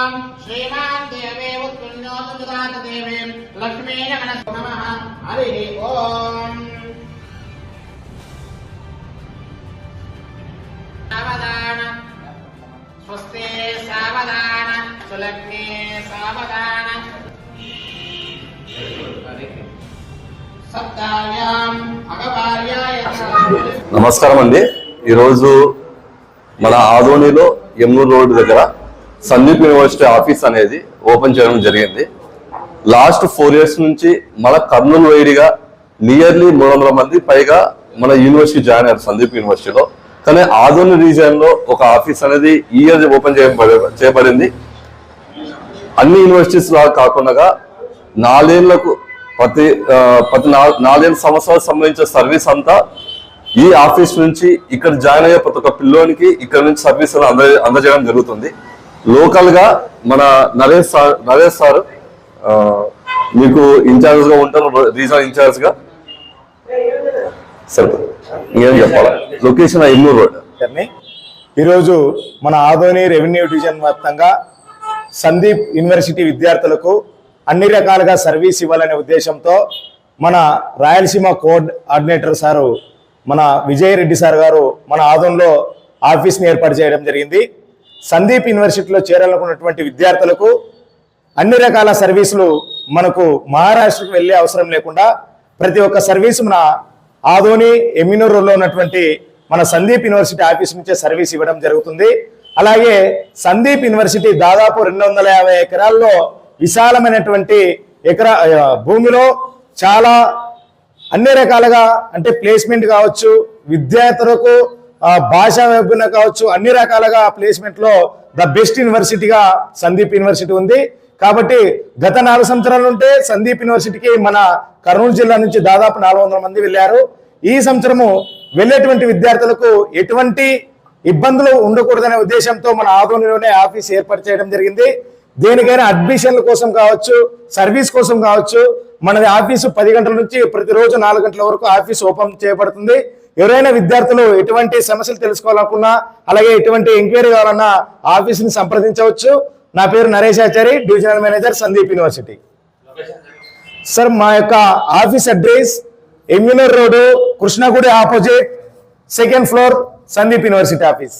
श्रीमान देवे उत्पुण्योतुदात देवे लक्ष्मी नमः हरि ओम सावधान स्वस्ते सावधान सुलग्ने सावधान सत्तायाम अगभार्याय నమస్కారం అండి ఈ రోజు మన ఆదోనిలో యమునూరు రోడ్ దగ్గర సందీప్ యూనివర్సిటీ ఆఫీస్ అనేది ఓపెన్ చేయడం జరిగింది. లాస్ట్ 4 years నుంచి మన కర్నూలు వైడిగా నియర్లీ 300 మంది పైగా మన యూనివర్సిటీ జాయిన్ అయ్యారు సందీప్ యూనివర్సిటీలో. కానీ ఆదోని రీజియన్ లో ఒక ఆఫీస్ అనేది ఈ ఇయర్ ఓపెన్ చేయబడింది. అన్ని యూనివర్సిటీస్ లాగా కాకుండా 4 ఏళ్లకు ప్రతి 4 సంవత్సరాలకు సంబంధించిన సర్వీస్ అంతా ఈ ఆఫీస్ నుంచి ఇక్కడ జాయిన్ అయ్యే ప్రతి ఒక్క పిల్లోనికి ఇక్కడ నుంచి సర్వీస్ అందజేయడం జరుగుతుంది. లోకల్ గా మన నరేష్ సార్ మీకు ఇన్ఛార్జ్ గా ఉంటారు, రీజనల్ ఇన్ఛార్జ్ గా. సరే ఇంకేం చెప్పాలా? Location Yamunur road. ఈరోజు మన ఆదోని రెవెన్యూ డివిజన్ వ్యాప్తంగా సందీప్ యూనివర్సిటీ విద్యార్థులకు అన్ని రకాలుగా సర్వీస్ ఇవ్వాలనే ఉద్దేశంతో మన రాయలసీమ కోఆర్డినేటర్ సారు మన విజయరెడ్డి సార్ గారు మన ఆదోన్లో ఆఫీస్ని ఏర్పాటు చేయడం జరిగింది. సందీప్ యూనివర్సిటీలో చేరాలనుకున్నటువంటి విద్యార్థులకు అన్ని రకాల సర్వీసులు మనకు మహారాష్ట్రకు వెళ్ళే అవసరం లేకుండా ప్రతి ఒక్క సర్వీసు మన ఆదోని యమునూరు రోడ్లో ఉన్నటువంటి మన సందీప్ యూనివర్సిటీ ఆఫీస్ నుంచే సర్వీస్ ఇవ్వడం జరుగుతుంది. అలాగే సందీప్ యూనివర్సిటీ దాదాపు 250 ఎకరాల్లో విశాలమైనటువంటి భూమిలో చాలా అన్ని రకాలుగా అంటే ప్లేస్మెంట్ కావచ్చు, విద్యార్థులకు భాషా విభిన్న కావచ్చు, అన్ని రకాలుగా ప్లేస్మెంట్ లో ద బెస్ట్ యూనివర్సిటీగా సందీప్ యూనివర్సిటీ ఉంది. కాబట్టి గత 4 సంవత్సరాల నుండి సందీప్ యూనివర్సిటీకి మన కర్నూలు జిల్లా నుంచి దాదాపు 400 మంది వెళ్ళారు. ఈ సంవత్సరము వెళ్ళేటువంటి విద్యార్థులకు ఎటువంటి ఇబ్బందులు ఉండకూడదనే ఉద్దేశంతో మన ఆదోనిలోనే ఆఫీస్ ఏర్పాటు చేయడం జరిగింది. దేనికైనా అడ్మిషన్ల కోసం కావచ్చు, సర్వీస్ కోసం కావచ్చు, మనది ఆఫీసు 10 గంటల నుంచి ప్రతిరోజు 4 గంటల వరకు ఆఫీస్ ఓపెన్ చేయబడుతుంది. ఎవరైనా విద్యార్థులు ఎటువంటి సమస్యలు తెలుసుకోవాలనుకున్నా, అలాగే ఎటువంటి ఎంక్వైరీ కావాలన్నా ఆఫీస్ని సంప్రదించవచ్చు. నా పేరు Naresh Achari, divisional manager Sandeep university. Sir మా యొక్క office address Yamunur road, Krishnagudi opposite, 2nd floor Sandeep university office.